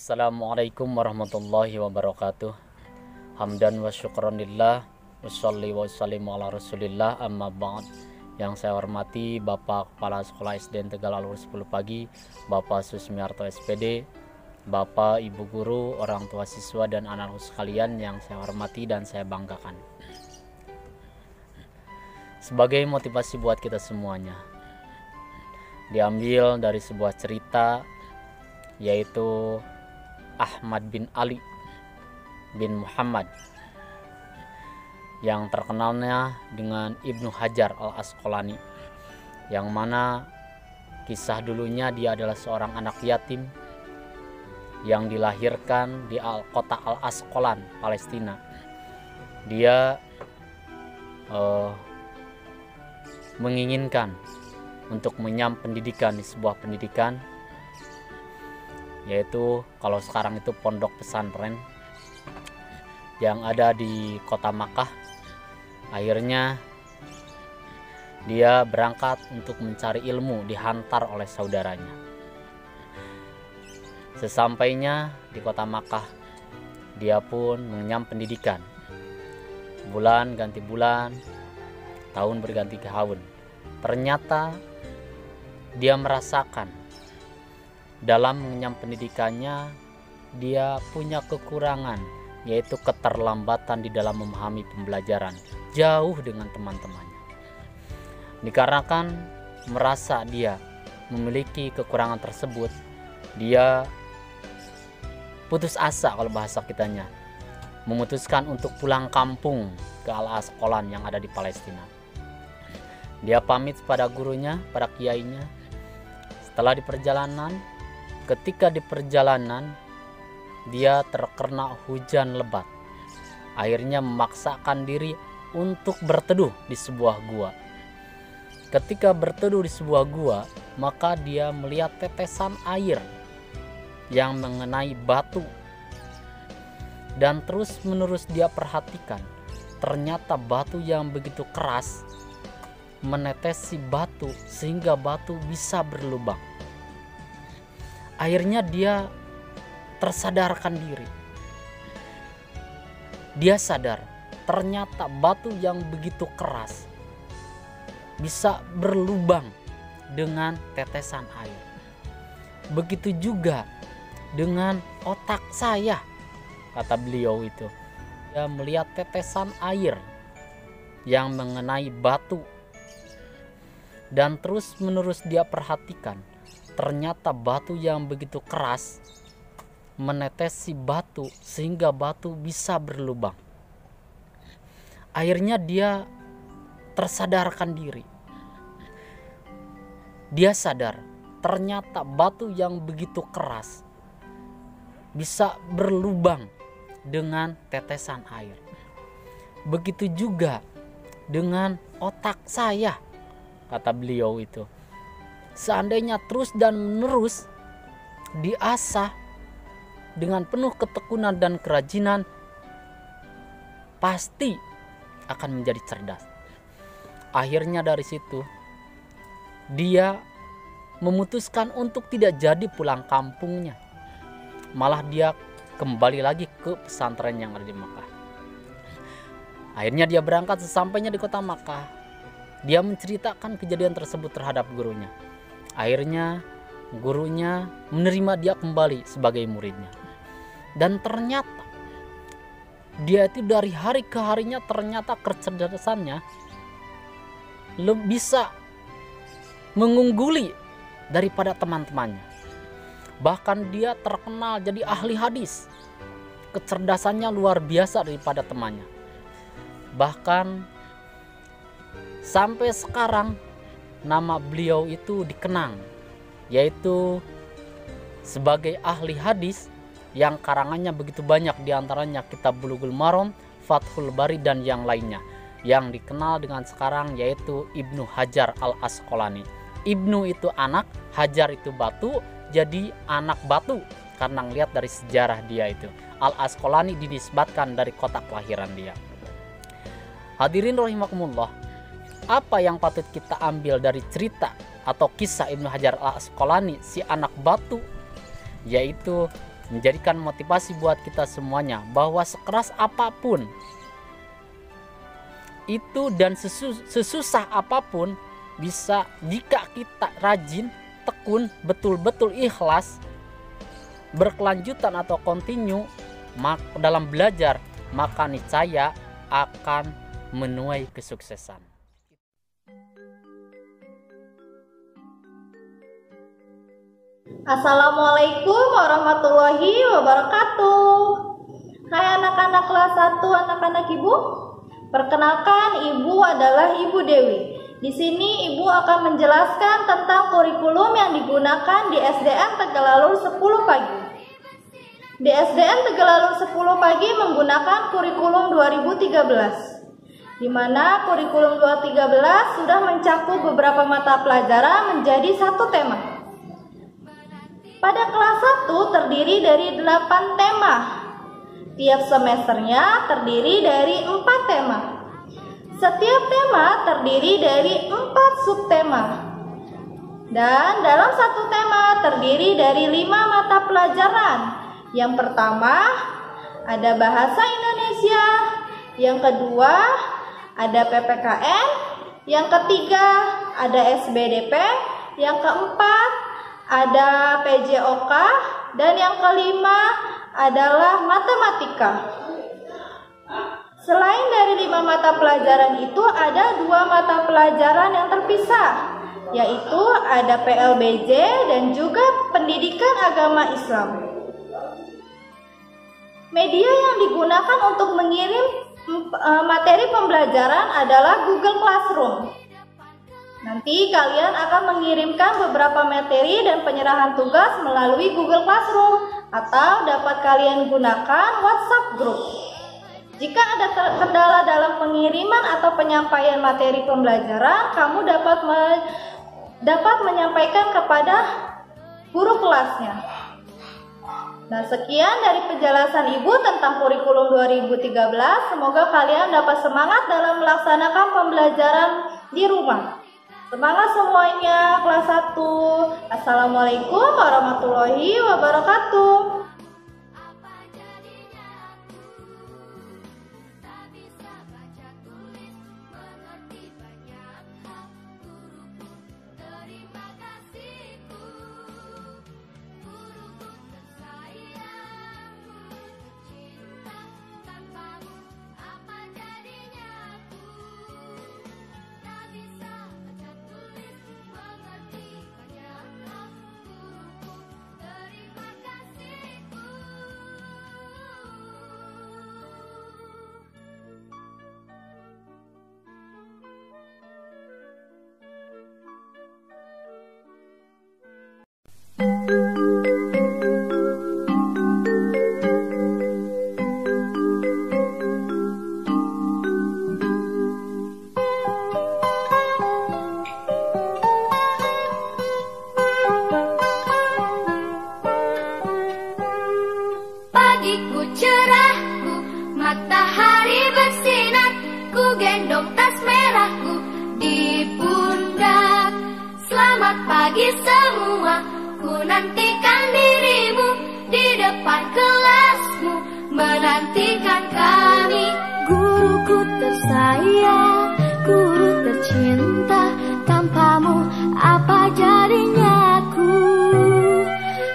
Assalamualaikum warahmatullahi wabarakatuh. Hamdan wa syukranillah, wassalli wa sallimu ala rasulillah, amma ba'd. Yang saya hormati Bapak Kepala Sekolah SDN Tegal Alur 10 Pagi, Bapak Susmiarto SPD, Bapak Ibu Guru, orang tua siswa dan anak-anak sekalian yang saya hormati dan saya banggakan. Sebagai motivasi buat kita semuanya, diambil dari sebuah cerita, yaitu Ahmad bin Ali bin Muhammad yang terkenalnya dengan Ibnu Hajar al-Asqalani, yang mana kisah dulunya dia adalah seorang anak yatim yang dilahirkan di kota Al-Asqalan, Palestina. Dia menginginkan untuk menyam pendidikan di sebuah pendidikan, yaitu kalau sekarang itu pondok pesantren yang ada di kota Makkah. Akhirnya dia berangkat untuk mencari ilmu, dihantar oleh saudaranya. Sesampainya di kota Makkah, dia pun mengenyam pendidikan. Bulan ganti bulan, tahun berganti tahun. Ternyata dia merasakan dalam mengenyam pendidikannya dia punya kekurangan, yaitu keterlambatan di dalam memahami pembelajaran, jauh dengan teman-temannya. Dikarenakan merasa dia memiliki kekurangan tersebut, dia putus asa, kalau bahasa kitanya, memutuskan untuk pulang kampung ke Al-Asqalan yang ada di Palestina. Dia pamit pada gurunya, pada kiainya. Setelah di perjalanan, ketika di perjalanan dia terkena hujan lebat. Akhirnya memaksakan diri untuk berteduh di sebuah gua. Ketika berteduh di sebuah gua, maka dia melihat tetesan air yang mengenai batu. Dan terus-menerus dia perhatikan, ternyata batu yang begitu keras menetesi batu sehingga batu bisa berlubang. Akhirnya dia tersadarkan diri. Dia sadar ternyata batu yang begitu keras bisa berlubang dengan tetesan air. Begitu juga dengan otak saya, kata beliau itu. Dia melihat tetesan air yang mengenai batu dan terus-menerus dia perhatikan, ternyata batu yang begitu keras menetesi batu sehingga batu bisa berlubang. Akhirnya dia tersadarkan diri. Dia sadar ternyata batu yang begitu keras bisa berlubang dengan tetesan air. Begitu juga dengan otak saya, kata beliau itu. Seandainya terus dan menerus diasah dengan penuh ketekunan dan kerajinan, pasti akan menjadi cerdas. Akhirnya dari situ dia memutuskan untuk tidak jadi pulang kampungnya. Malah dia kembali lagi ke pesantren yang ada di Makkah. Akhirnya dia berangkat. Sesampainya di kota Makkah, dia menceritakan kejadian tersebut terhadap gurunya. Akhirnya gurunya menerima dia kembali sebagai muridnya. Dan ternyata dia itu dari hari ke harinya ternyata kecerdasannya bisa mengungguli daripada teman-temannya. Bahkan dia terkenal jadi ahli hadis. Kecerdasannya luar biasa daripada temannya. Bahkan sampai sekarang nama beliau itu dikenang, yaitu sebagai ahli hadis yang karangannya begitu banyak, diantaranya Kitab Bulughul Maram, Fathul Bari, dan yang lainnya, yang dikenal dengan sekarang yaitu Ibnu Hajar al-Asqalani. Ibnu itu anak, Hajar itu batu, jadi anak batu karena ngelihat dari sejarah dia itu. Al-Asqalani dinisbatkan dari kota kelahiran dia. Hadirin rahimakumullah, apa yang patut kita ambil dari cerita atau kisah Ibnu Hajar al-Asqalani, si anak batu, yaitu menjadikan motivasi buat kita semuanya bahwa sekeras apapun itu dan sesusah apapun bisa, jika kita rajin, tekun, betul-betul ikhlas, berkelanjutan atau continue dalam belajar, maka niscaya akan menuai kesuksesan. Assalamualaikum warahmatullahi wabarakatuh. Hai anak-anak kelas 1, anak-anak ibu. Perkenalkan, ibu adalah Ibu Dewi. Di sini ibu akan menjelaskan tentang kurikulum yang digunakan di SDN Tegalalur 10 pagi. Di SDN Tegalalur 10 pagi menggunakan kurikulum 2013, di mana kurikulum 2013 sudah mencakup beberapa mata pelajaran menjadi satu tema. Pada kelas 1 terdiri dari 8 tema. Tiap semesternya terdiri dari 4 tema. Setiap tema terdiri dari 4 subtema. Dan dalam satu tema terdiri dari 5 mata pelajaran. Yang pertama ada Bahasa Indonesia, yang kedua ada PPKN, yang ketiga ada SBDP, yang keempat ada PJOK, dan yang kelima adalah matematika. Selain dari 5 mata pelajaran itu, ada 2 mata pelajaran yang terpisah, yaitu ada PLBJ dan juga Pendidikan Agama Islam. Media yang digunakan untuk mengirim materi pembelajaran adalah Google Classroom. Nanti kalian akan mengirimkan beberapa materi dan penyerahan tugas melalui Google Classroom, atau dapat kalian gunakan WhatsApp Group. Jika ada kendala dalam pengiriman atau penyampaian materi pembelajaran, kamu dapat menyampaikan kepada guru kelasnya. Nah, sekian dari penjelasan Ibu tentang kurikulum 2013. Semoga kalian dapat semangat dalam melaksanakan pembelajaran di rumah. Semangat semuanya kelas 1. Assalamualaikum warahmatullahi wabarakatuh. Pagiku cerahku, matahari bersinar, ku gendong tas merahku di pundak. Selamat pagi semua, ku nantikan dirimu di depan kelasmu, menantikan kami. Guruku tersayang, guru tercinta, tanpamu apa jadinya aku?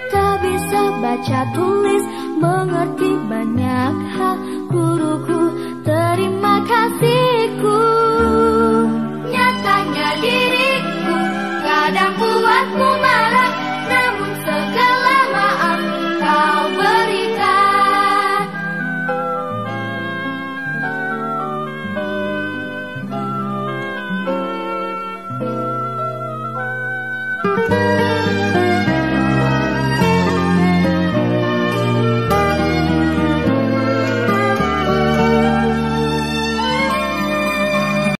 Tak bisa baca tulis, mengerti banyak hal, guruku terima kasihku. Nyatanya diriku kadang buatmu